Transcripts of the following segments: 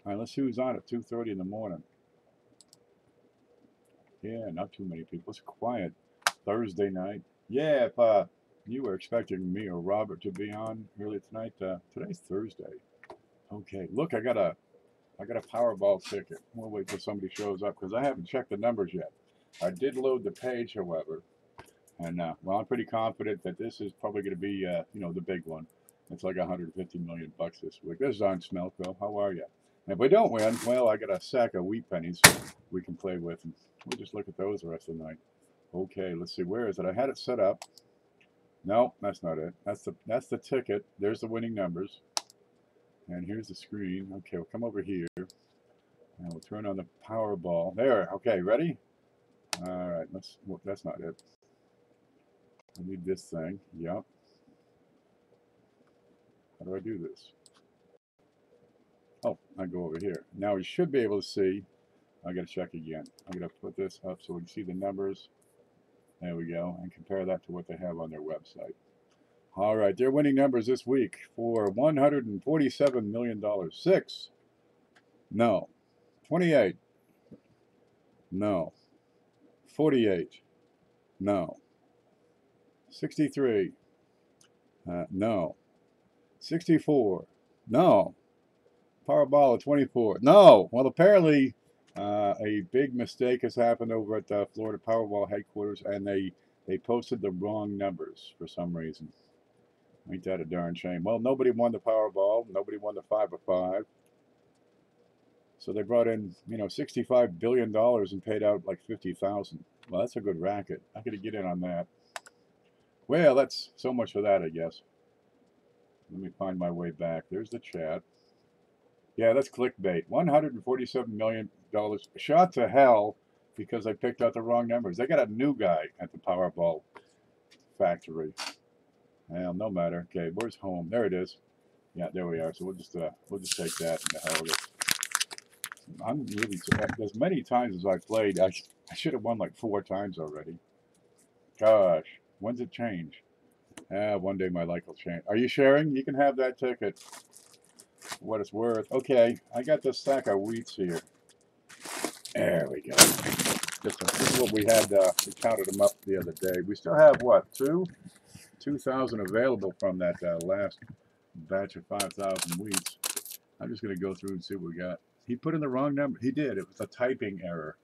All right, let's see who's on at 2:30 in the morning. Yeah, not too many people. It's quiet. Thursday night. Yeah, if you were expecting me or Robert to be on early tonight, today's Thursday. Okay, look, I got a Powerball ticket. We'll wait till somebody shows up because I haven't checked the numbers yet. I did load the page, however, and well, I'm pretty confident that this is probably going to be, the big one. It's like 150 million bucks this week. This is on Smelco. How are you? And if we don't win, well, I got a sack of wheat pennies we can play with, and we'll just look at those the rest of the night. Okay, let's see. Where is it? I had it set up. No, that's not it. That's the ticket. There's the winning numbers. And here's the screen. Okay, we'll come over here. And we'll turn on the Powerball. There. Okay, ready? All right. Well, that's not it. I need this thing. Yep. How do I do this? Oh, I go over here. Now we should be able to see. I got to check again. I'm going to put this up so we can see the numbers. There we go. And compare that to what they have on their website. All right. Their winning numbers this week for $147 million. 6. No. 28. No. 48. No. 63. No. 64. No. Powerball of 24. No. Well, apparently a big mistake has happened over at the Florida Powerball headquarters, and they posted the wrong numbers for some reason. Ain't that a darn shame? Well, nobody won the Powerball. Nobody won the 5 of 5. So they brought in, $65 billion and paid out like 50,000. Well, that's a good racket. I got to get in on that. Well, that's so much for that, I guess. Let me find my way back. There's the chat. Yeah, that's clickbait. $147 million shot to hell because I picked out the wrong numbers. They got a new guy at the Powerball factory. Well, no matter. Okay, where's home? There it is. Yeah, there we are. So we'll just take that and the hell with it. I'm really, as many times as I played, I should have won like 4 times already. Gosh, when's it change? One day my life will change. Are you sharing? You can have that ticket. What it's worth. Okay, I got this sack of wheats here. There we go. This is what we had. We counted them up the other day. We still have what, 2,000 available from that last batch of 5,000 wheats. I'm just going to go through and see what we got. He put in the wrong number. He did. It was a typing error.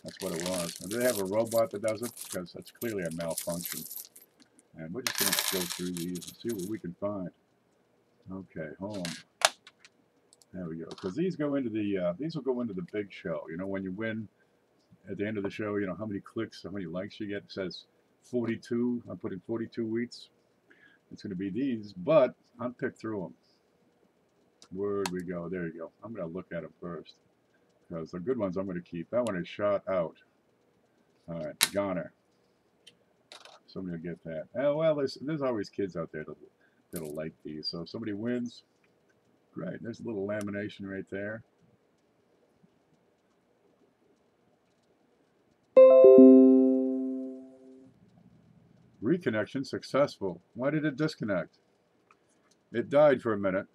That's what it was. And do they have a robot that does it? Because that's clearly a malfunction. And we're just going to go through these and see what we can find. Okay, home. There we go. Because these go into the these will go into the big show. When you win at the end of the show, how many clicks, how many likes you get. It says 42. I'm putting 42 wheats. It's going to be these, but I'll pick through them. Where'd we go? There you go. I'm going to look at them first. Because the good ones I'm going to keep. That one is shot out. All right, goner. Somebody will get that. Oh, well, there's always kids out there that'll like these. So if somebody wins, great. There's a little lamination right there. Reconnection successful. Why did it disconnect? It died for a minute.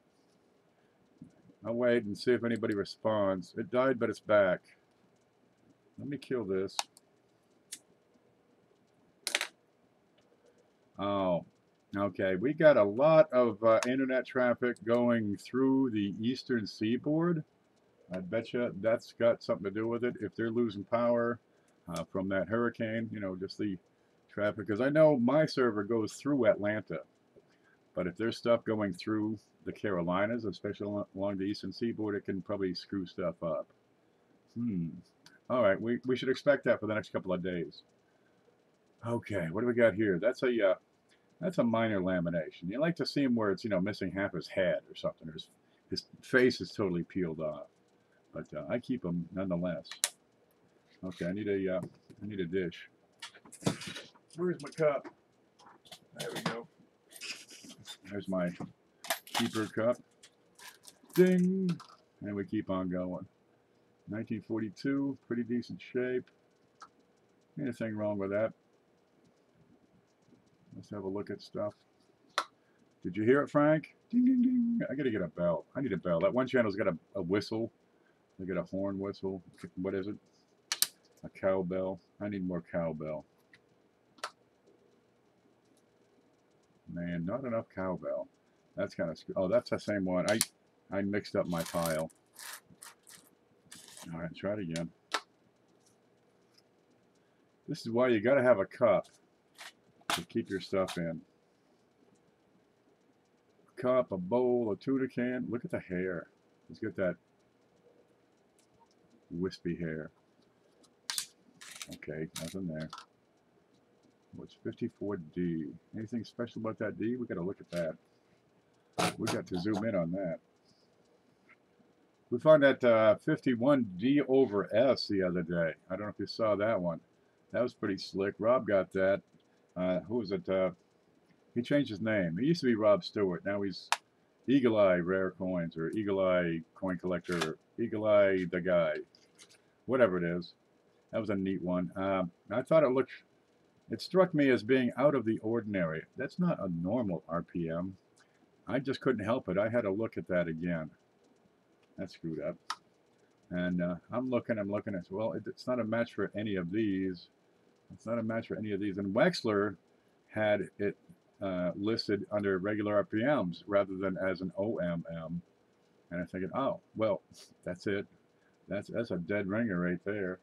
I'll wait and see if anybody responds. It died, but it's back. Let me kill this. Oh, okay. We got a lot of internet traffic going through the eastern seaboard. I bet you that's got something to do with it. If they're losing power from that hurricane, just the traffic. Because I know my server goes through Atlanta. But if there's stuff going through the Carolinas, especially along the eastern seaboard, it can probably screw stuff up. All right, we should expect that for the next couple of days. Okay, what do we got here? That's a minor lamination. You like to see him where it's missing half his head or something. His face is totally peeled off. But I keep him nonetheless. Okay, I need a dish. Where's my cup? There we go. There's my keeper cup. Ding! And we keep on going. 1942, pretty decent shape. Anything wrong with that? Let's have a look at stuff. Did you hear it, Frank? Ding, ding, ding. I gotta get a bell. I need a bell. That one channel's got a whistle. I got a horn whistle. What is it? A cowbell. I need more cowbell. Man, not enough cowbell. That's kind of... Oh, that's the same one. I mixed up my pile. All right, try it again. This is why you got to have a cup to keep your stuff in. Cup, a bowl, a tuna can. Look at the hair. Let's get that wispy hair. Okay, nothing there. What's 54D? Anything special about that D? We got to look at that. We got to zoom in on that. We found that 51D over S the other day. I don't know if you saw that one. That was pretty slick. Rob got that. Who was it? He changed his name. He used to be Rob Stewart. Now he's Eagle Eye Rare Coins, or Eagle Eye Coin Collector, or Eagle Eye the Guy. Whatever it is. That was a neat one. I thought it struck me as being out of the ordinary. That's not a normal RPM. I just couldn't help it. I had to look at that again. That's screwed up. And I'm looking. Well, it's not a match for any of these. It's not a match for any of these. And Wexler had it listed under regular RPMs rather than as an OMM. And I'm thinking, oh, well, that's it. That's a dead ringer right there.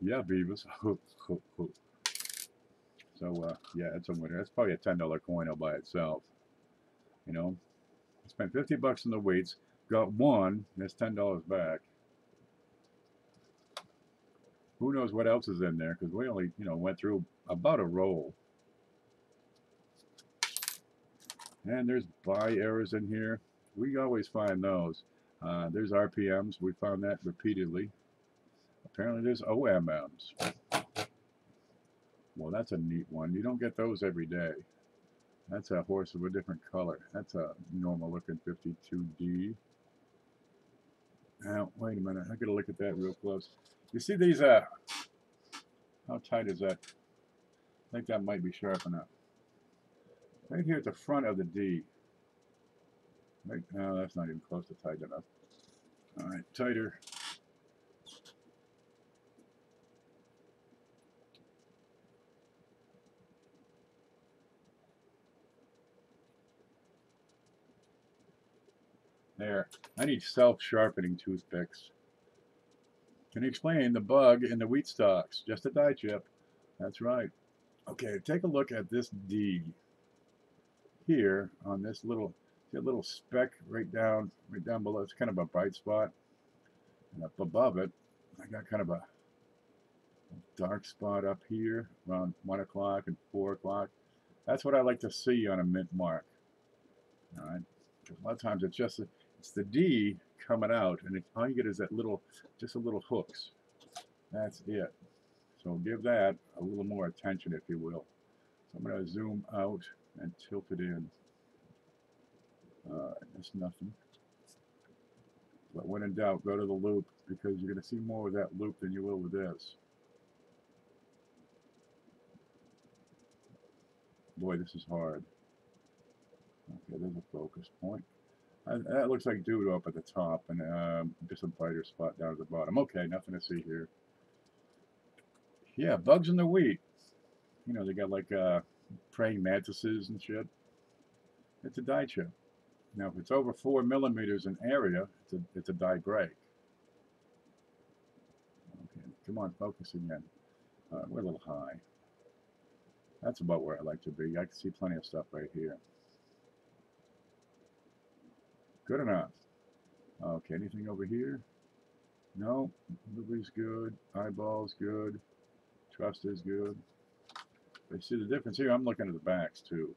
Yeah, Beavis. So, yeah, it's a winner. That's probably a $10 coin all by itself. You know, I spent 50 bucks on the weights, got one, that's $10 back. Who knows what else is in there, because we only, went through about a roll. And there's buy errors in here. We always find those. There's RPMs. We found that repeatedly. Apparently there's OMMs. Well, that's a neat one. You don't get those every day. That's a horse of a different color. That's a normal looking 52D. Now, wait a minute. I gotta look at that real close. You see these, how tight is that? I think that might be sharp enough. Right here at the front of the D. Right, no, that's not even close to tight enough. All right, tighter. There. I need self-sharpening toothpicks. Can you explain the bug in the wheat stalks? Just a die chip. That's right. Okay, take a look at this D here on this little speck right down below. It's kind of a bright spot. And up above it, I got kind of a dark spot up here around 1 o'clock and 4 o'clock. That's what I like to see on a mint mark. All right. A lot of times it's the D coming out, and all you get is just a little hooks. That's it. So give that a little more attention, if you will. So I'm going to zoom out and tilt it in. That's nothing. But when in doubt, go to the loop, because you're going to see more with that loop than you will with this. Boy, this is hard. Okay, there's a focus point. That looks like doodle up at the top, and just a brighter spot down at the bottom. Okay, nothing to see here. Yeah, bugs in the wheat. They got like praying mantises and shit. It's a die chip. Now, if it's over 4 millimeters in area, it's a die break. Okay, come on, focus again. We're a little high. That's about where I like to be. I can see plenty of stuff right here. Good enough. Okay, anything over here? No, everybody's good. Eyeballs good. Trust is good. But you see the difference here? I'm looking at the backs too.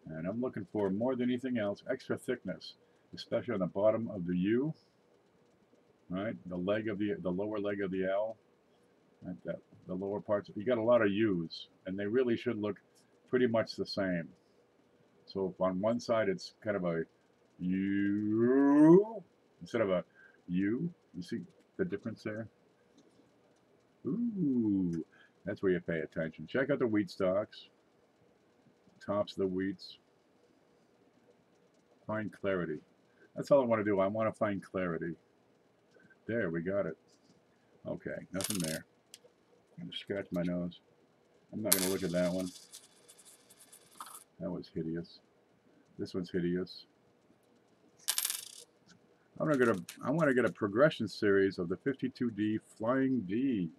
And I'm looking for, more than anything else, extra thickness, especially on the bottom of the U. Right? The lower leg of the L. Like that, the lower parts. You got a lot of U's, and they really should look pretty much the same. So if on one side it's kind of a U instead of a U, you see the difference there? Ooh, that's where you pay attention. Check out the wheat stalks, tops of the wheats. Find clarity. That's all I want to do. I want to find clarity. There, we got it. Okay, nothing there. I'm going to scratch my nose. I'm not going to look at that one. That was hideous. This one's hideous. I want to get a progression series of the 52D Flying D.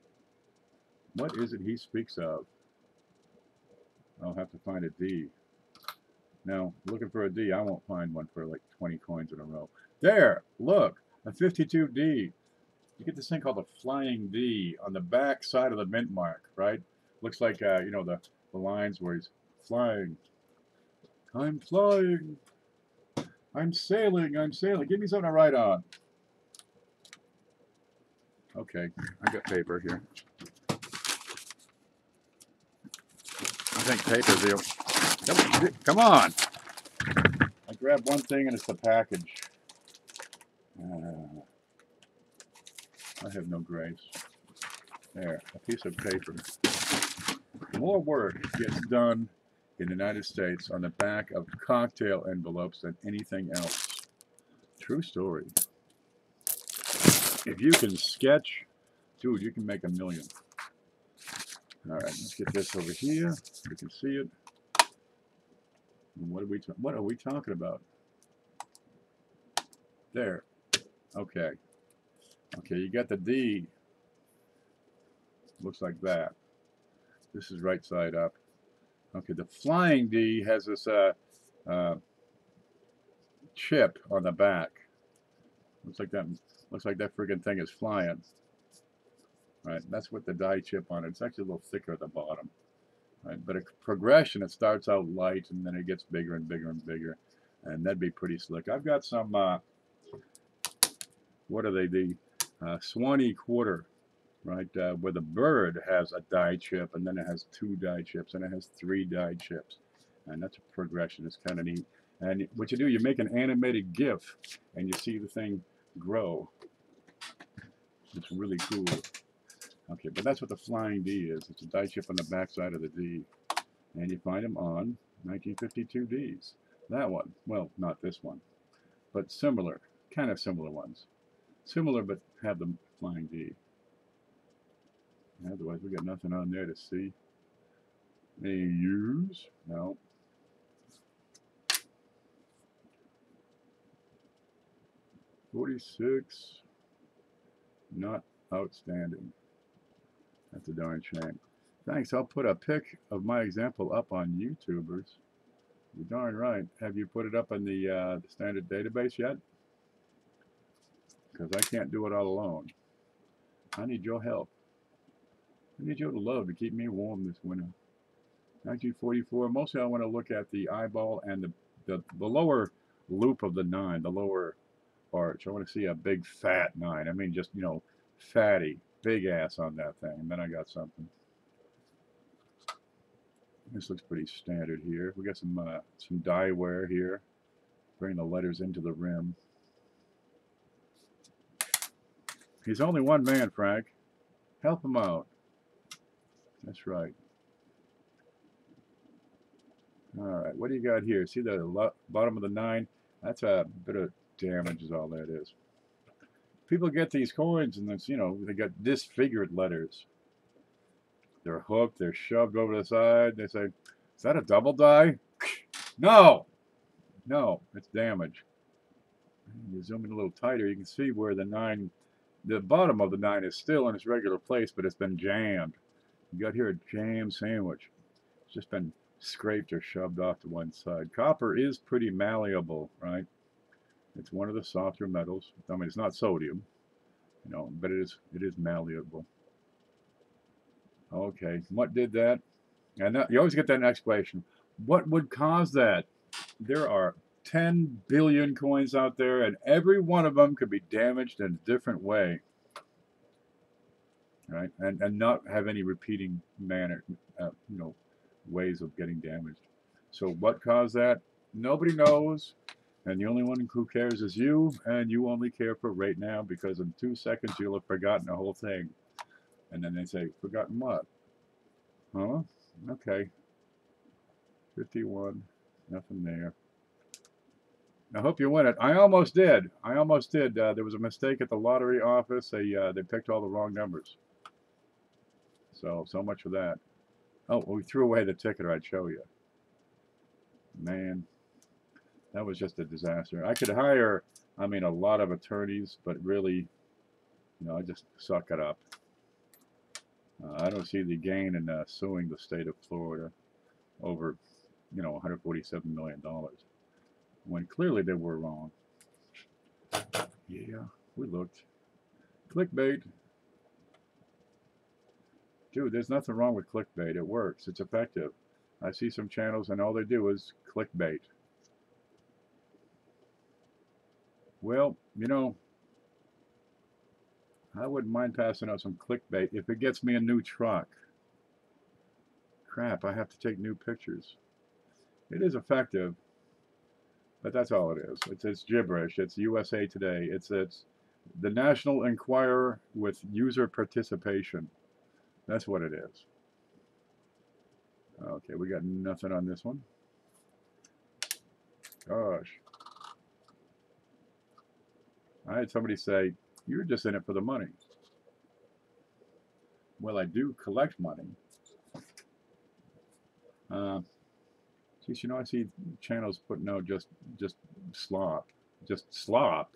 What is it he speaks of? I'll have to find a D. Now, looking for a D, I won't find one for like 20 coins in a row. There, look, a 52D. You get this thing called a Flying D on the back side of the mint mark, right? Looks like, you know, the lines where he's flying. I'm flying. I'm sailing. I'm sailing. Give me something to write on. Okay, I got paper here. I think paper's the... Come on. I grabbed one thing and it's the package. I have no grace. There, a piece of paper. More work gets done in the United States on the back of cocktail envelopes than anything else. True story. If you can sketch, dude, you can make $1 million. All right, let's get this over here. You can see it. And what are we talking about? There. Okay. Okay, you got the D. Looks like that. This is right side up. Okay, the Flying D has this chip on the back. Looks like that friggin' thing is flying. Right, that's what the die chip on it. It's actually a little thicker at the bottom. Right, but a progression, it starts out light and then it gets bigger and bigger and bigger, and that'd be pretty slick. I've got some. What are they? The Swanee quarter, right? Where the bird has a die chip, and then it has 2 die chips, and it has 3 die chips, and that's a progression. It's kind of neat. And what you do, you make an animated GIF, and you see the thing grow. It's really cool. Okay, but that's what the Flying D is. It's a die chip on the back side of the D, and you find them on 1952 Ds. That one, well, not this one, but similar, kind of similar ones. Similar, but have the Flying D. Otherwise, we got nothing on there to see. Any use? No. $46. Not outstanding. That's a darn shame. Thanks. I'll put a pic of my example up on YouTubers. You're darn right. Have you put it up in the standard database yet? Because I can't do it all alone. I need your help. I need your love to keep me warm this winter. 1944. Mostly I want to look at the eyeball and the lower loop of the 9, the lower arch. I want to see a big fat 9. I mean, just, you know, fatty, big ass on that thing. And then I got something. This looks pretty standard here. We got some die wear here. Bring the letters into the rim. He's only one man, Frank. Help him out. That's right. All right, what do you got here? See the bottom of the 9? That's a bit of damage is all that is. People get these coins and it's, you know, they got disfigured letters. They're hooked, they're shoved over the side. They say, is that a double die? No! No, it's damage. You zoom in a little tighter, you can see where the 9, the bottom of the 9 is still in its regular place, but it's been jammed. You got here a jam sandwich. It's just been scraped or shoved off to one side. Copper is pretty malleable, right? It's one of the softer metals. I mean, it's not sodium, you know, but it is malleable. Okay, what did that? And that, you always get that next question. What would cause that? There are 10 billion coins out there, and every one of them could be damaged in a different way, right? And not have any repeating manner, you know, ways of getting damaged. So what caused that? Nobody knows, and the only one who cares is you, and you only care for right now because in 2 seconds you'll have forgotten the whole thing. And then they say, forgotten what? Huh? Okay. 51, nothing there. I hope you win it. I almost did. I almost did. There was a mistake at the lottery office. They picked all the wrong numbers. So much for that. Oh, we threw away the ticket, or I'd show you. Man, that was just a disaster. I could hire, I mean, a lot of attorneys, but really, I just suck it up. I don't see the gain in suing the state of Florida over, $147 million, when clearly they were wrong. Yeah, we looked. Clickbait. Dude, there's nothing wrong with clickbait. It works. It's effective. I see some channels and all they do is clickbait. Well, I wouldn't mind passing out some clickbait if it gets me a new truck. Crap, I have to take new pictures. It is effective, but that's all it is. It's gibberish. It's USA Today. It's the National Enquirer with user participation. That's what it is. Okay, we got nothing on this one. Gosh. I had somebody say, you're just in it for the money. Well, I do collect money. Geez, I see channels putting out just slop. Just slop,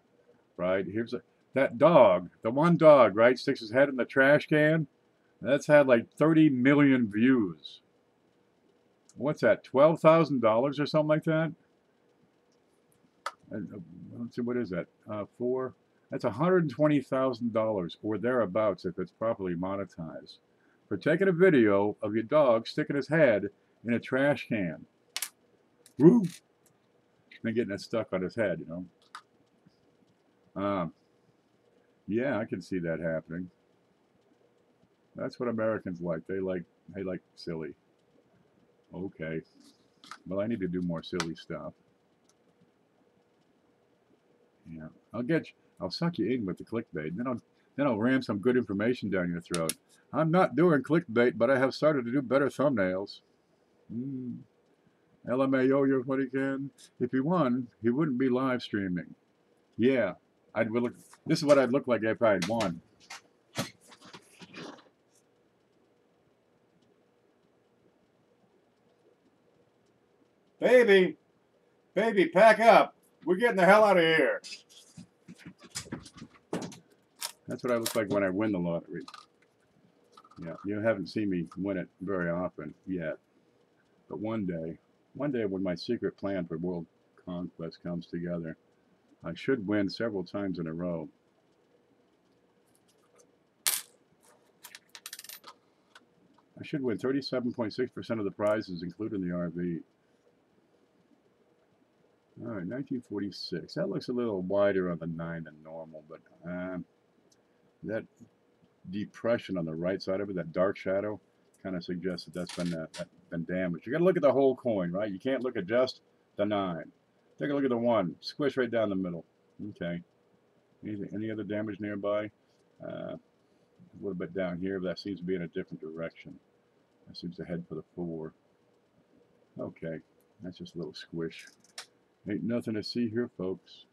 right? Here's that dog, the one dog, right, sticks his head in the trash can. That's had like 30 million views. What's that, $12,000 or something like that? Let's see, what is that? That's $120,000 or thereabouts if it's properly monetized for taking a video of your dog sticking his head in a trash can. Woo! And getting it stuck on his head, Yeah, I can see that happening. That's what Americans like. They like silly. Okay. Well, I need to do more silly stuff. Yeah, I'll suck you in with the clickbait. Then I'll ram some good information down your throat. I'm not doing clickbait, but I have started to do better thumbnails. LMAO, you're what he can. If he won, he wouldn't be live streaming. Yeah, this is what I'd look like if I had won. Baby, pack up. We're getting the hell out of here. That's what I look like when I win the lottery. Yeah, you haven't seen me win it very often yet. But one day when my secret plan for world conquest comes together, I should win several times in a row. I should win 37.6% of the prizes, including the RV. All right, 1946. That looks a little wider on the 9 than normal, but that depression on the right side of it, that dark shadow, kind of suggests that that's been damaged. You got to look at the whole coin, right? You can't look at just the 9. Take a look at the 1. Squish right down the middle. Okay. Any other damage nearby? A little bit down here, but that seems to be in a different direction. That seems to head for the 4. Okay. That's just a little squish. Ain't nothing to see here, folks.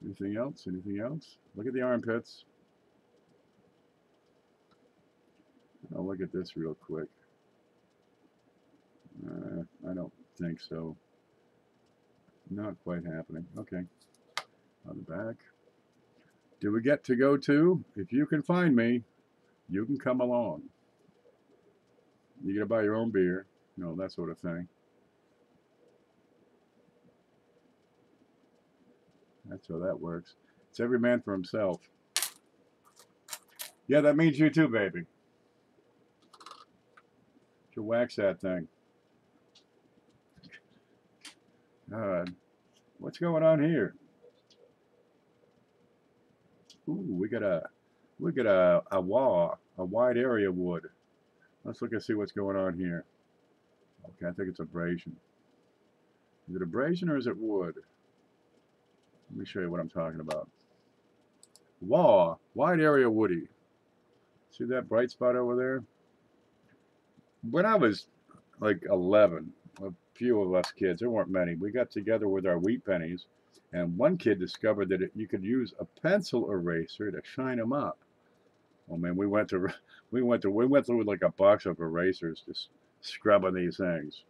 Anything else? Anything else? Look at the armpits. I'll look at this real quick. I don't think so. Not quite happening. Okay. On the back. Do we get to go to? If you can find me, you can come along. You gotta buy your own beer. That sort of thing. That's how that works. It's every man for himself. Yeah, that means you too, baby. To wax that thing. What's going on here? Ooh, we got a wide area wood. Let's look and see what's going on here. Okay, I think it's abrasion. Is it abrasion or is it wood? Let me show you what I'm talking about. Wide area woody. See that bright spot over there? When I was like 11, a few of us kids, there weren't many, we got together with our wheat pennies And one kid discovered that you could use a pencil eraser to shine them up. Oh man, we went through like a box of erasers just scrubbing these things.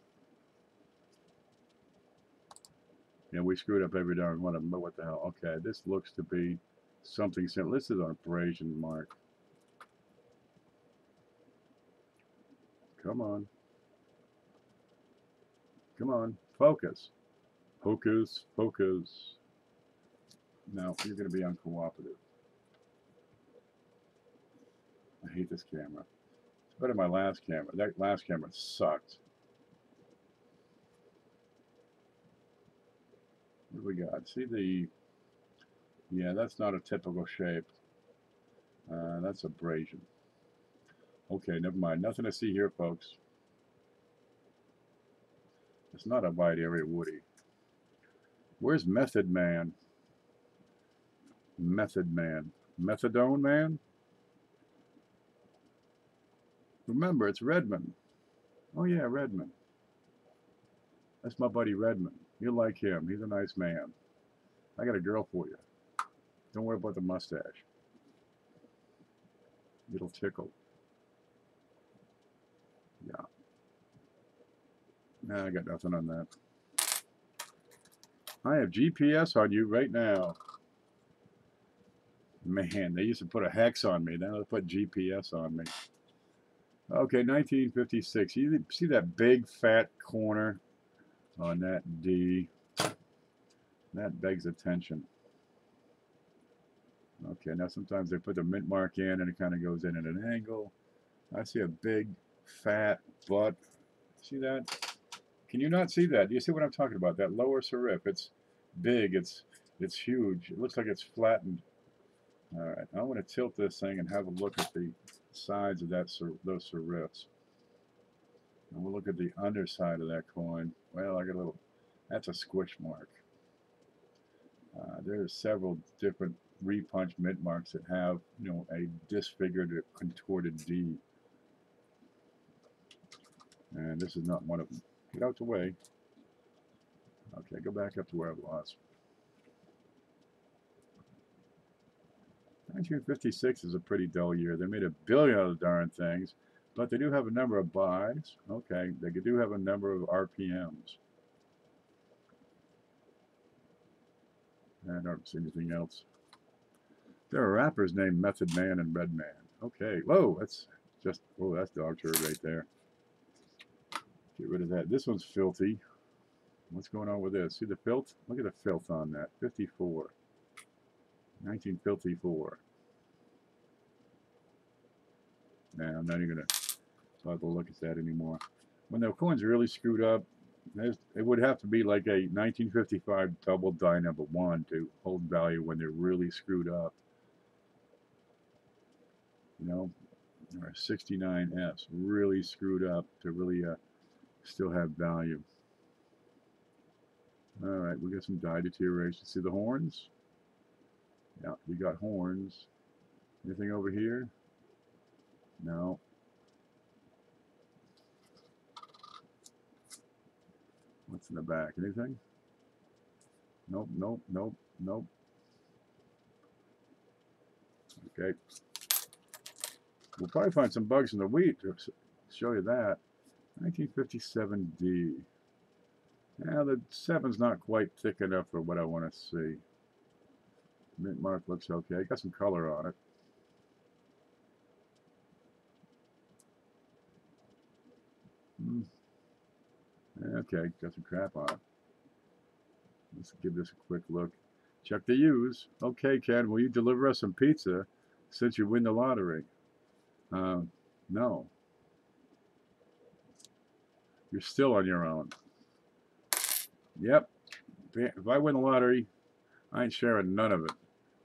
Yeah, we screwed up every darn one of them, but what the hell? Okay, this looks to be something similar. This is an abrasion mark. Come on. Come on. Focus. Focus. Focus. No, you're going to be uncooperative. I hate this camera. It's better than my last camera. That last camera sucked. What do we got? See the... Yeah, that's not a typical shape. That's abrasion. Okay, never mind. Nothing to see here, folks. It's not a wide area woody. Where's Method Man? Method Man. Methadone Man? Remember, it's Redmond. Oh yeah, Redmond. That's my buddy Redmond. You'll like him. He's a nice man. I got a girl for you. Don't worry about the mustache. It'll tickle. Yeah. Nah, I got nothing on that. I have GPS on you right now. Man, they used to put a hex on me. Now they put GPS on me. Okay, 1956. You see that big fat corner on that D? That begs attention. Okay, now sometimes they put the mint mark in and it kind of goes in at an angle. I see a big fat butt. See that? Can you not see that? Do you see what I'm talking about? That lower serif. It's big. It's huge. It looks like it's flattened. All right, I want to tilt this thing and have a look at the sides of those serifs. And we'll look at the underside of that coin. Well, I got a little. That's a squish mark. There's several different repunch mint marks that have, you know, a disfigured, contorted D. And this is not one of them. Get out the way. Okay, go back up to where I was. 1956 is a pretty dull year. They made a billion of the darn things, but they do have a number of buys. Okay, they do have a number of RPMs. I don't see anything else. There are rappers named Method Man and Red Man. Okay, whoa, that's just, oh, that's dog turd right there. Get rid of that. This one's filthy. What's going on with this? See the filth? Look at the filth on that. 54. 1954. Nah, I'm not even going to bother to look at that anymore. When the coins are really screwed up, it would have to be like a 1955 double die number 1 to hold value when they're really screwed up. You know, or 69S, really screwed up to really still have value. All right, we got some die deterioration. See the horns? Yeah, you got horns. Anything over here? No. What's in the back? Anything? Nope, nope, nope, nope. Okay. We'll probably find some bugs in the wheat to show you that. 1957D. Now the 7's not quite thick enough for what I want to see. Mint mark looks okay. I got some color on it. Okay, got some crap on it. Let's give this a quick look. Check the U's. Okay, Ken, will you deliver us some pizza since you win the lottery? No. You're still on your own. Yep. If I win the lottery, I ain't sharing none of it.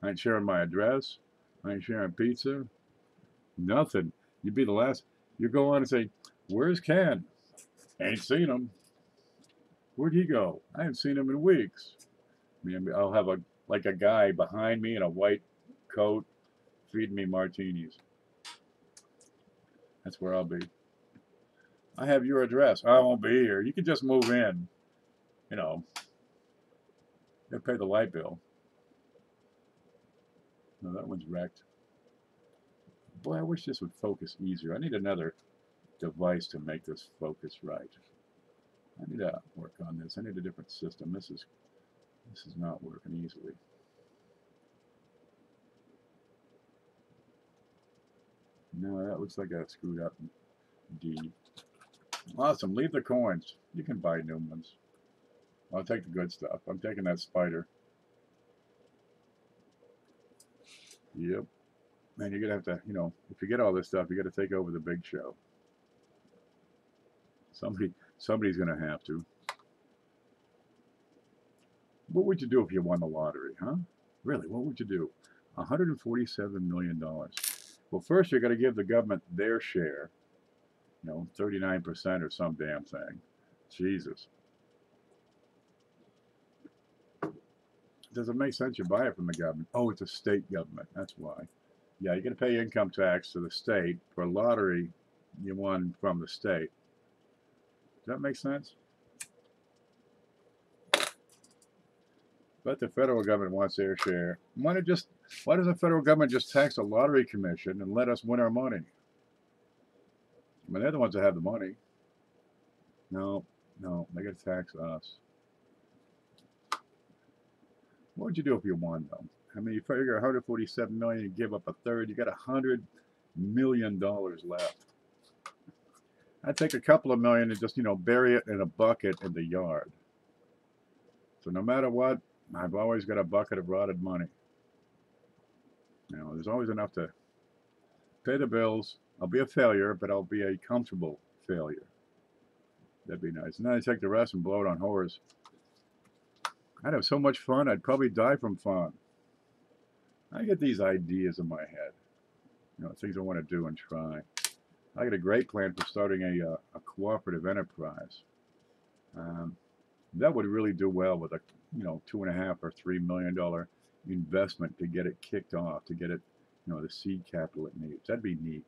I ain't sharing my address. I ain't sharing pizza. Nothing. You'd be the last. You go on and say, where's Ken? Ain't seen him. Where'd he go? I haven't seen him in weeks. I mean, I'll have like a guy behind me in a white coat feeding me martinis. That's where I'll be. I have your address. I won't be here. You can just move in. You know. Gotta pay the light bill. No, that one's wrecked. Boy, I wish this would focus easier. I need another device to make this focus right. I need to work on this. I need a different system. This is not working easily. No, that looks like I screwed up D. Awesome. Leave the coins. You can buy new ones. I'll take the good stuff. I'm taking that spider. Yep. Man, you're going to have to, you know, if you get all this stuff, you got to take over the big show. Somebody's going to have to. What would you do if you won the lottery, huh? Really, what would you do? $147 million. Well, first you got to give the government their share. You know, 39% or some damn thing. Jesus. Does it make sense you buy it from the government? Oh, it's a state government. That's why. Yeah, you got to pay income tax to the state. For a lottery, you won from the state. Does that make sense? But the federal government wants their share. Why does the federal government just tax the lottery commission and let us win our money? I mean, they're the ones that have the money. No, they got to tax us. What would you do if you won, though? I mean, you figure 147 million, you give up a third, you got $100 million left. I'd take a couple of million and just, you know, bury it in a bucket in the yard. So no matter what, I've always got a bucket of rotted money. You know, there's always enough to pay the bills. I'll be a failure, but I'll be a comfortable failure. That'd be nice. And then I'd take the rest and blow it on whores. I'd have so much fun, I'd probably die from fun. I get these ideas in my head. You know, things I want to do and try. I got a great plan for starting a cooperative enterprise. That would really do well with a, you know, $2.5 or $3 million investment to get it kicked off, to get it, you know, the seed capital it needs. That'd be neat.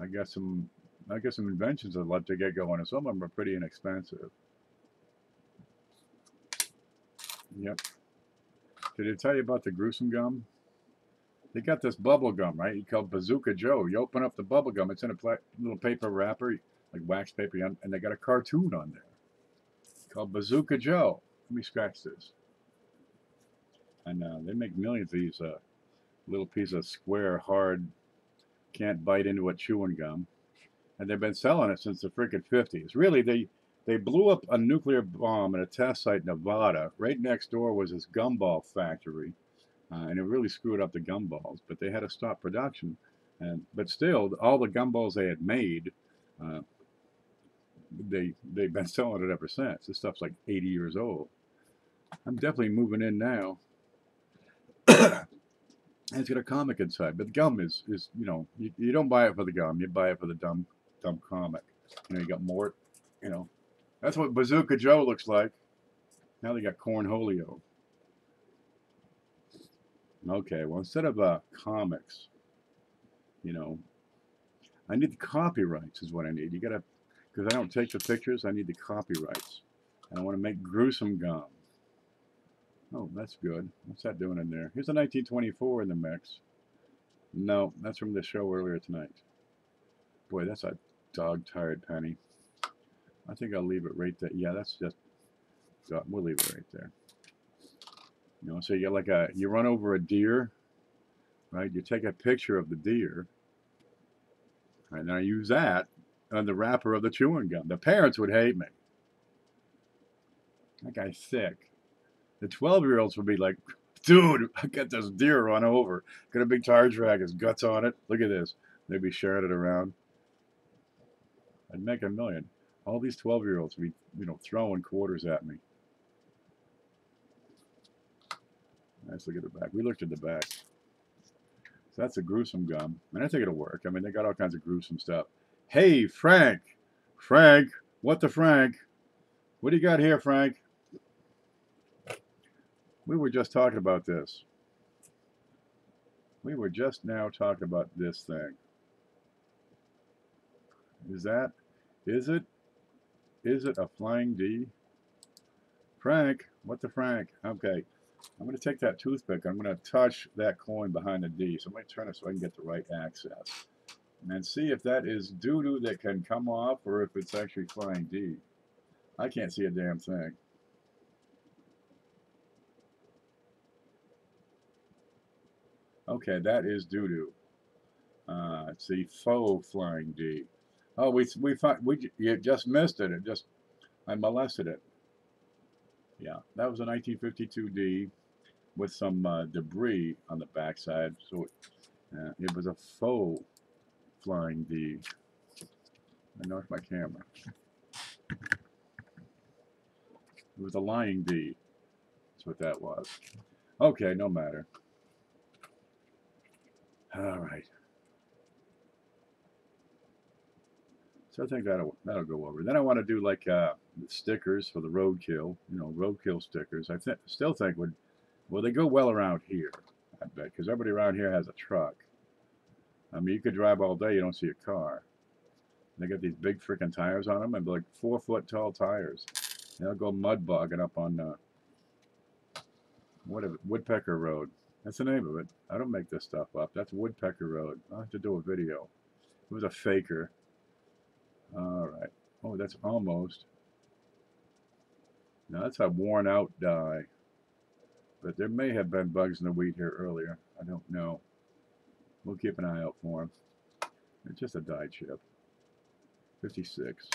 I got some inventions I'd love to get going, and some of them are pretty inexpensive. Yep. Did I tell you about the gruesome gum? They got this bubble gum, right? You call Bazooka Joe. You open up the bubble gum, it's in a little paper wrapper, like wax paper, and they got a cartoon on there called Bazooka Joe. Let me scratch this. And they make millions of these little pieces of square, hard, can't bite into it chewing gum. And they've been selling it since the freaking 50s. Really, they blew up a nuclear bomb at a test site in Nevada. Right next door was this gumball factory. And it really screwed up the gumballs, but they had to stop production. But still, all the gumballs they had made, they've been selling it ever since. This stuff's like 80 years old. I'm definitely moving in now. And it's got a comic inside, but the gum is you know, you don't buy it for the gum, you buy it for the dumb comic. You know, you got Mort, you know. That's what Bazooka Joe looks like. Now they got Cornholio. Okay, well, instead of comics, you know, I need the copyrights is what I need. You gotta, because I don't take the pictures, I need the copyrights. And I want to make gruesome gum. Oh, that's good. What's that doing in there? Here's a 1924 in the mix. No, that's from the show earlier tonight. Boy, that's a dog-tired penny. I think I'll leave it right there. Yeah, that's just, we'll leave it right there. You know, so you get like you run over a deer, right? You take a picture of the deer, and I use that on the wrapper of the chewing gum. The parents would hate me. That guy's sick. The 12-year-olds would be like, dude, I got this deer run over. Got a big tire drag, his guts on it. Look at this. They'd be sharing it around. I'd make $1 million. All these 12-year-olds would be, you know, throwing quarters at me. Let's look at the back. We looked at the back. So that's a gruesome gum. And I think it'll work. I mean, they got all kinds of gruesome stuff. Hey, Frank. Frank. What the Frank? What do you got here, Frank? We were just talking about this. We were just now talking about this thing. Is it? Is it a flying D? Frank, what the Frank? Okay, I'm going to take that toothpick. I'm going to touch that coin behind the D. So I'm going to turn it so I can get the right access. And see if that is doo-doo that can come off or if it's actually flying D. I can't see a damn thing. Okay, that is doo-doo. It's the faux flying D. Oh, we you just missed it. I molested it. Yeah, that was a 1952 D with some debris on the backside. So it was a faux flying D. I knocked my camera. It was a lying D. That's what that was. Okay, no matter. All right. So I think that'll go over. Then I want to do like stickers for the roadkill. You know, roadkill stickers. I still think they go well around here. I bet because everybody around here has a truck. I mean, you could drive all day, you don't see a car. They got these big freaking tires on them, and like 4-foot tall tires. They'll go mud bogging up on Woodpecker Road. That's the name of it. I don't make this stuff up. That's Woodpecker Road. I'll have to do a video. It was a faker. All right. Oh, that's almost. Now that's a worn out die. But there may have been bugs in the wheat here earlier. I don't know. We'll keep an eye out for them. It's just a die chip. 56.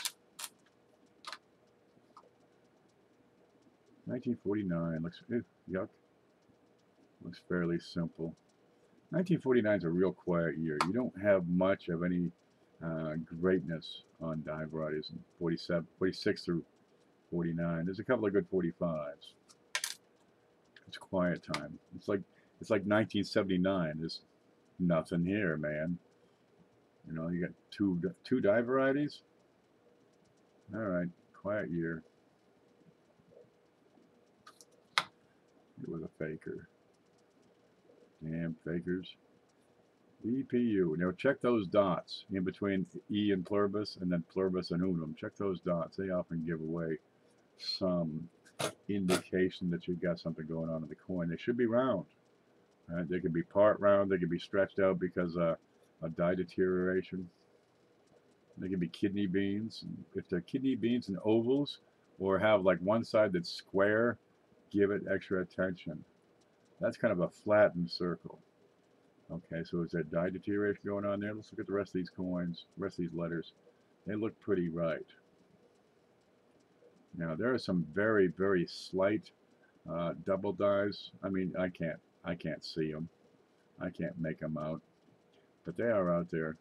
1949. Looks, yuck. Looks fairly simple. 1949 is a real quiet year. You don't have much of any greatness on die varieties in 46 through 49. There's a couple of good 45s. It's quiet time. It's like 1979. There's nothing here, man. You know, you got two die varieties. All right, quiet year. It was a faker. Damn fakers. EPU. Now check those dots in between E and pluribus and then pluribus and unum. Check those dots. They often give away some indication that you've got something going on in the coin. They should be round. Right? They could be part round. They could be stretched out because of die deterioration. They can be kidney beans. If they're kidney beans and ovals or have like one side that's square, give it extra attention. That's kind of a flattened circle. Okay, so is there die deterioration going on there? Let's look at the rest of these coins, the rest of these letters. They look pretty right. Now there are some very, very slight double dies. I mean, I can't see them. I can't make them out. But they are out there.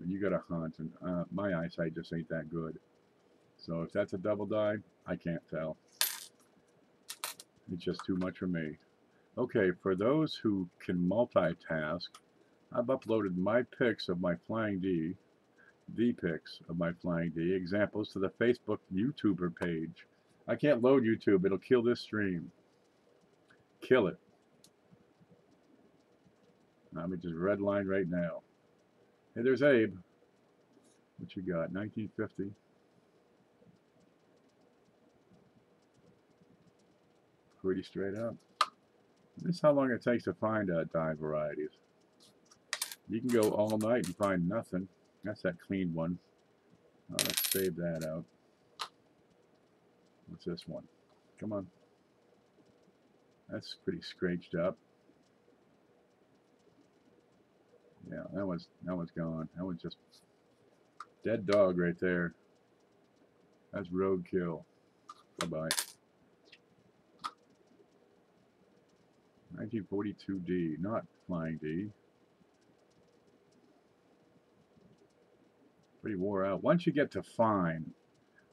You got to hunt, and my eyesight just ain't that good. So if that's a double die, I can't tell. It's just too much for me. Okay, for those who can multitask, I've uploaded my pics of my flying D, the pics of my flying D, examples to the Facebook YouTuber page. I can't load YouTube, it'll kill this stream. Kill it. Let me just redline right now. Hey, there's Abe. What you got? 1950. Pretty straight up. This is how long it takes to find die varieties. You can go all night and find nothing. That's that clean one. Let's save that out. What's this one? Come on. That's pretty scratched up. Yeah, that one's gone. That one's just dead dog right there. That's roadkill. Bye-bye. 1942 D, not flying D. Pretty wore out. Once you get to fine,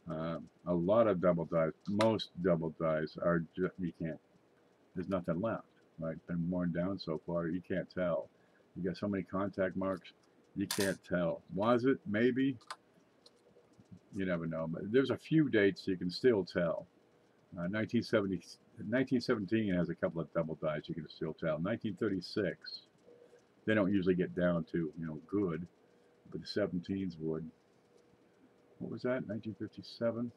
a lot of double dies, most double dies are just, you can't, there's nothing left, right? Been worn down so far, you can't tell. You got so many contact marks, you can't tell. Was it? Maybe. You never know. But there's a few dates you can still tell. 1917 has a couple of double dies you can still tell. 1936, they don't usually get down to, you know, good, but the 17s would. What was that? 1957?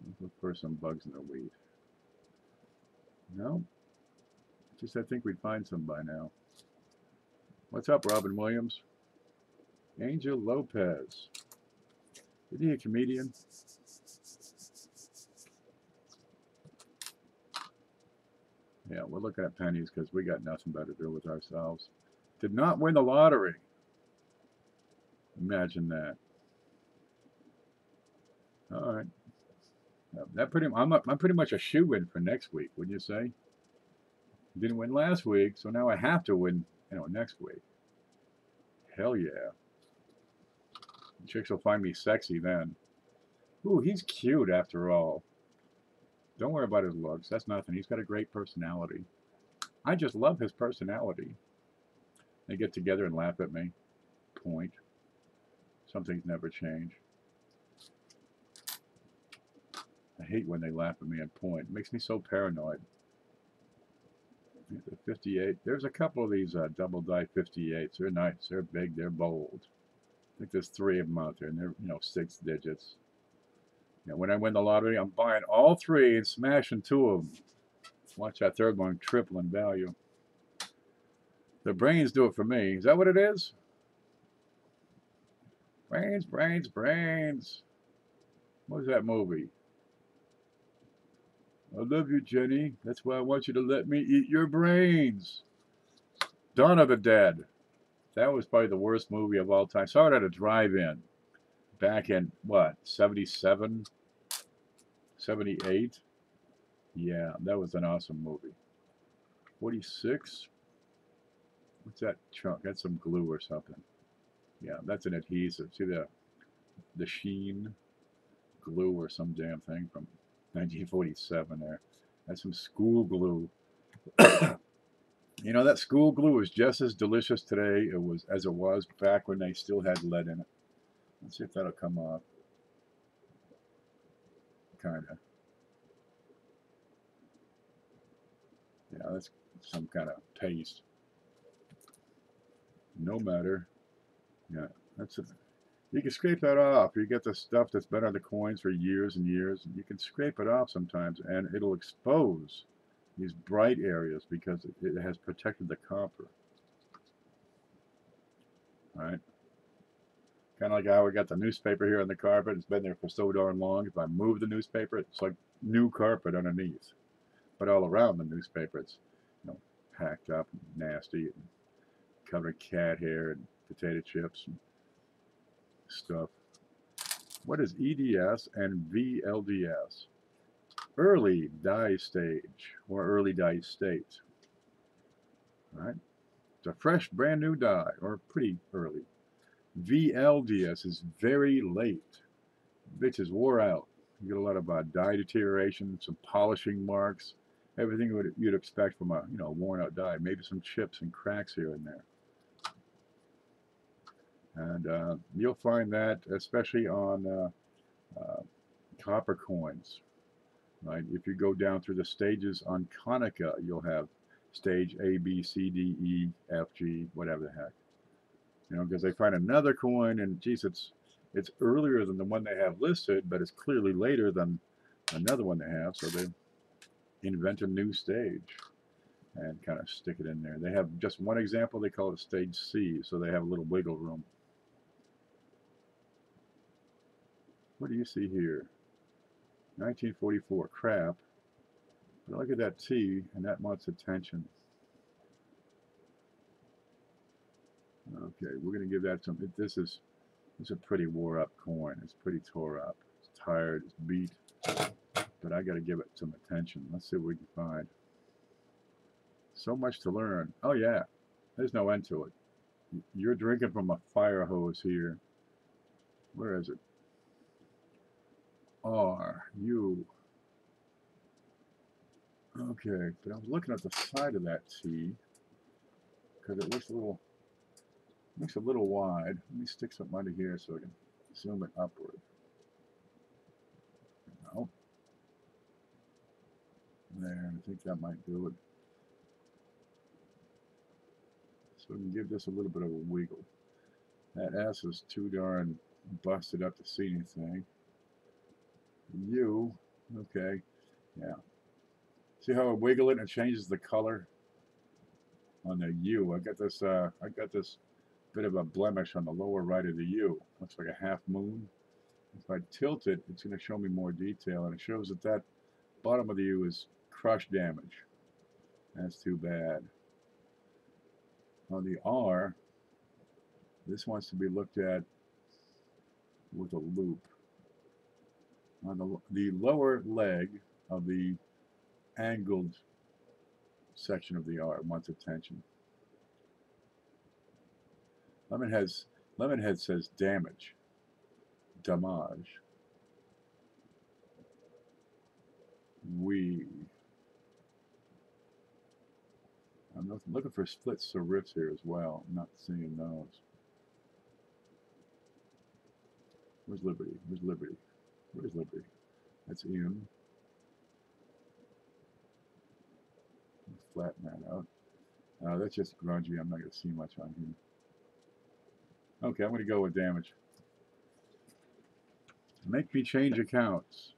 Let's look for some bugs in the wheat. No, just I think we'd find some by now. What's up, Robin Williams? Angel Lopez. Isn't he a comedian? Yeah, we're looking at pennies because we got nothing better to do with ourselves. Did not win the lottery. Imagine that. All right. I'm pretty much a shoe-in for next week, wouldn't you say? Didn't win last week, so now I have to win, next week. Hell yeah. Chicks will find me sexy then. Ooh, he's cute after all. Don't worry about his looks. That's nothing. He's got a great personality. I just love his personality. They get together and laugh at me. Point. Some things never change. I hate when they laugh at me and point. It makes me so paranoid. The 58. There's a couple of these double die 58s. They're nice. They're big. They're bold. I think there's 3 of them out there, and they're 6 digits. When I win the lottery, I'm buying all 3 and smashing 2 of them. Watch that third one triple in value. The brains do it for me. Is that what it is? Brains, brains, brains. What was that movie? I love you, Jenny. That's why I want you to let me eat your brains. Dawn of the Dead. That was probably the worst movie of all time. Saw it at a drive-in back in, what, 77? 78? Yeah, that was an awesome movie. 46? What's that chunk? That's some glue or something. Yeah, that's an adhesive. See the sheen? Glue or some damn thing from 1947 there. That's some school glue. That school glue is just as delicious today as it was back when they still had lead in it. Let's see if that'll come off. Kinda. Yeah, that's some kind of paste. No matter. Yeah, that's it. You can scrape that off. You get the stuff that's been on the coins for years and years, and you can scrape it off sometimes, and it'll expose these bright areas because it has protected the copper. All right. Kind of like how we got the newspaper here on the carpet. It's been there for so darn long. If I move the newspaper, it's like new carpet underneath. But all around the newspaper, it's packed up and nasty and covered in cat hair and potato chips and stuff. What is EDS and VLDS? Early dye stage or early dye state. All right. It's a fresh, brand new dye or pretty early. VLDS is very late. Bitches wore out. You get a lot of dye deterioration, some polishing marks, everything you'd expect from a worn out dye. Maybe some chips and cracks here and there. And you'll find that especially on copper coins. Right? If you go down through the stages on Konica, you'll have stage A, B, C, D, E, F, G, whatever the heck. Because they find another coin, and geez, it's earlier than the one they have listed, but it's clearly later than another one they have, so they invent a new stage and kind of stick it in there. They have just one example, they call it stage C, so they have a little wiggle room. What do you see here? 1944, crap. But look at that T, and that wants attention. Okay, we're going to give that some. This is a pretty wore up coin. It's pretty tore up. It's tired. It's beat. But I got to give it some attention. Let's see what we can find. So much to learn. Oh yeah, there's no end to it. You're drinking from a fire hose here. Where is it? R U. Okay, but I was looking at the side of that T because it looks a little wide. Let me stick something under here so I can zoom it upward. No. There, I think that might do it. So we can give this a little bit of a wiggle. That S is too darn busted up to see anything. U, Okay, yeah. See how I wiggle it and it changes the color on the U? I got this bit of a blemish on the lower right of the U. Looks like a half moon. If I tilt it, it's going to show me more detail, and it shows that that bottom of the U is crush damage. That's too bad. On the R, this wants to be looked at with a loop. On the lower leg of the angled section of the R wants attention. Lemonhead says damage. Damage. I'm looking for split serifs here as well. I'm not seeing those. Where's Liberty? Where's Liberty? Where's Liberty? That's in. Flatten that out. That's just grungy. I'm not going to see much on here. Okay, I'm going to go with damage. Make me change accounts.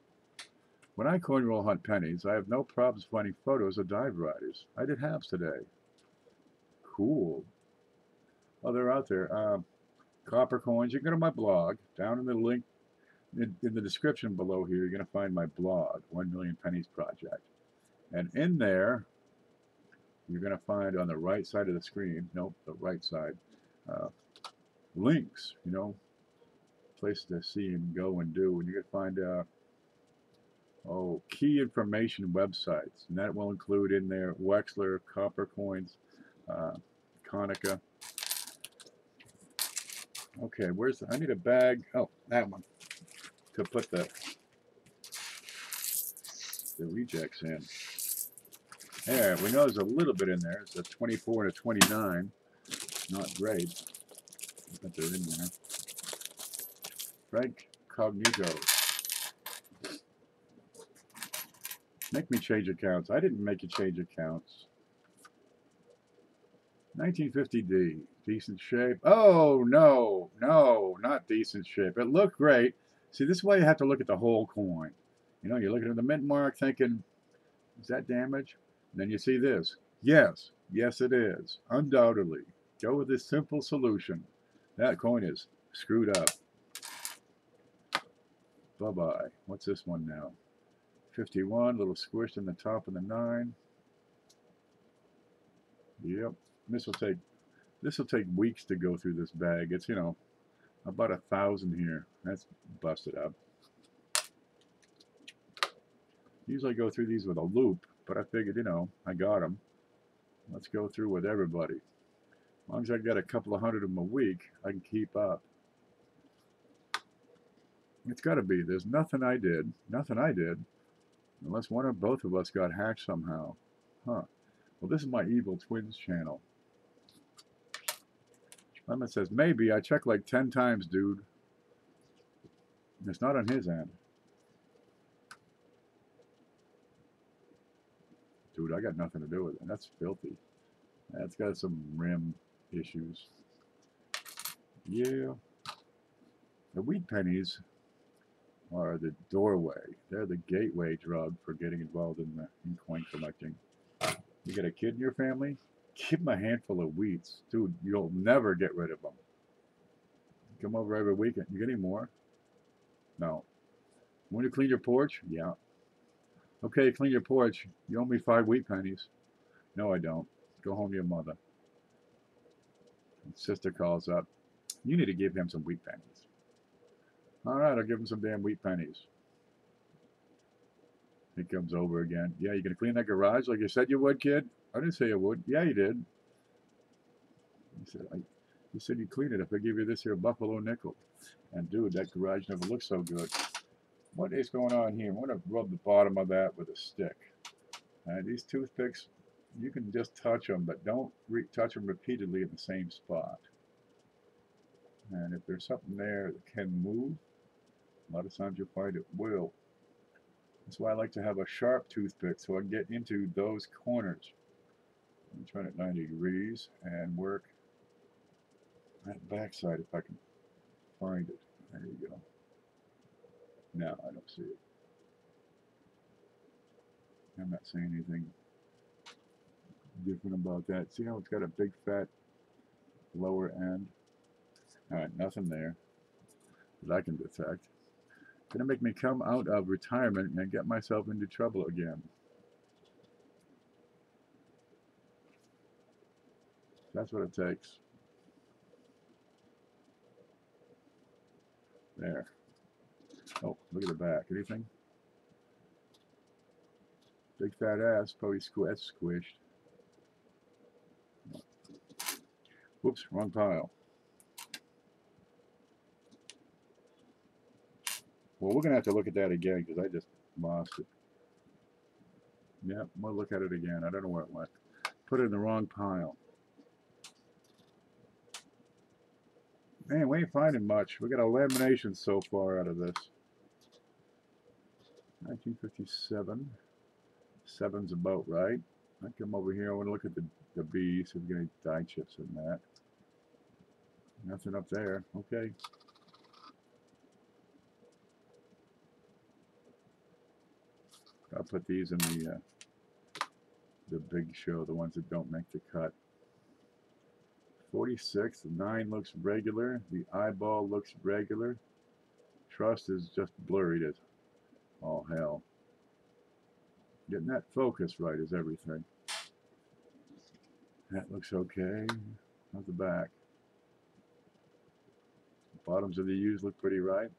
When I coin roll hunt pennies, I have no problems finding photos of dive riders. I did halves today. Cool. Oh, they're out there. Copper coins. You can go to my blog. Down in the link in the description below here, you're going to find my blog, 1 Million Pennies Project. And in there, you're going to find on the right side of the screen, nope, the right side, links, you know, places to see and go and do. And you're going to find, key information websites. And that will include in there Wexler, Copper Coins, Konica. Okay, I need a bag. Oh, that one. To put the rejects in. There, we know there's a little bit in there. It's a 24 and a 29. Not great, but they're in there. Frank Cognito. Make me change accounts. I didn't make you change accounts. 1950D. Decent shape. Oh, no, not decent shape. It looked great. See, this is why you have to look at the whole coin. You know, you're looking at the mint mark thinking, is that damage? And then you see this. Yes, it is. Undoubtedly. Go with this simple solution. That coin is screwed up. Bye-bye. What's this one now? 51, a little squished in the top of the 9. Yep. This will take weeks to go through this bag. It's, you know, about 1,000 here. That's busted up. Usually I go through these with a loop, but I figured, you know, I got them. Let's go through with everybody. As long as I got a couple of hundred of them a week, I can keep up. It's got to be. There's nothing I did, unless one or both of us got hacked somehow. Huh. Well, this is my Evil Twins channel. Lemon says, maybe. I checked like 10 times, dude. It's not on his end. Dude, I got nothing to do with it. That's filthy. That's got some rim issues. Yeah. The wheat pennies are the doorway. They're the gateway drug for getting involved in coin collecting. You got a kid in your family? Give him a handful of wheats. Dude, you'll never get rid of them. Come over every weekend. You get any more? No. Want to clean your porch? Yeah. Okay, clean your porch. You owe me 5 wheat pennies. No, I don't. Go home to your mother. Sister calls up. You need to give him some wheat pennies. All right, I'll give him some damn wheat pennies. He comes over again. Yeah, you gonna clean that garage like you said you would, kid? I didn't say you would. Yeah, you did. He said, you said you'd clean it if I give you this here buffalo nickel. And dude, that garage never looked so good. What is going on here? I'm gonna rub the bottom of that with a stick. These toothpicks, you can just touch them, but don't touch them repeatedly in the same spot. And if there's something there that can move, a lot of times you'll find it will. That's why I like to have a sharp toothpick so I can get into those corners. Let me turn it 90 degrees and work that backside if I can find it. There you go. Now I don't see it. I'm not saying anything different about that. See how it's got a big fat lower end? Alright, nothing there that I can detect. Gonna make me come out of retirement and get myself into trouble again. That's what it takes. There. Oh, look at the back. Anything? Big fat ass, probably that's squished. Whoops, wrong pile. Well, we're gonna have to look at that again because I just lost it. Yep, we'll look at it again. I don't know where it went. Put it in the wrong pile. Man, we ain't finding much. We got eliminations so far out of this. 1957. Seven's about right. I come over here. I want to look at the B, see if we get any die chips in that. Nothing up there. Okay. I'll put these in the big show, the ones that don't make the cut. 46, the 9 looks regular. The eyeball looks regular. Trust is just blurry as all hell. Getting that focus right is everything. That looks okay. How's the back? The bottoms of the U's look pretty right.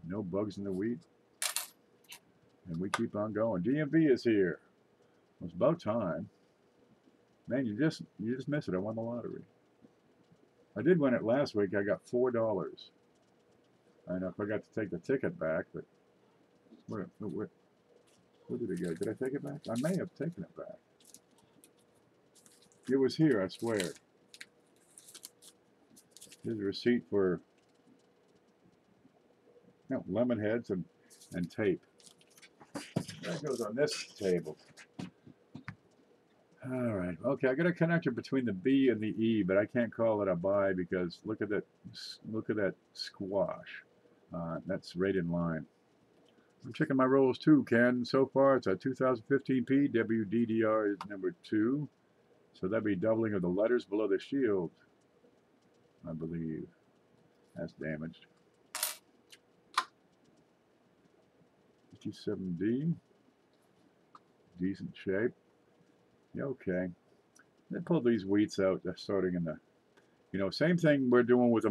No bugs in the wheat. And we keep on going. DMV is here. Well, it's about time. Man, you just miss it. I won the lottery. I did win it last week. I got $4. I know I forgot to take the ticket back, but where did it go? Did I take it back? I may have taken it back. It was here, I swear. Here's a receipt for lemon heads and tape. That goes on this table. All right. Okay, I got a connector between the B and the E, but I can't call it a buy because look at that squash. That's right in line. I'm checking my rolls too, Ken. So far, it's a 2015P. WDDR is number 2. So that'd be doubling of the letters below the shield, I believe. That's damaged. 57D. Decent shape. Yeah, okay. They pull these wheats out. They're starting in the, same thing we're doing with a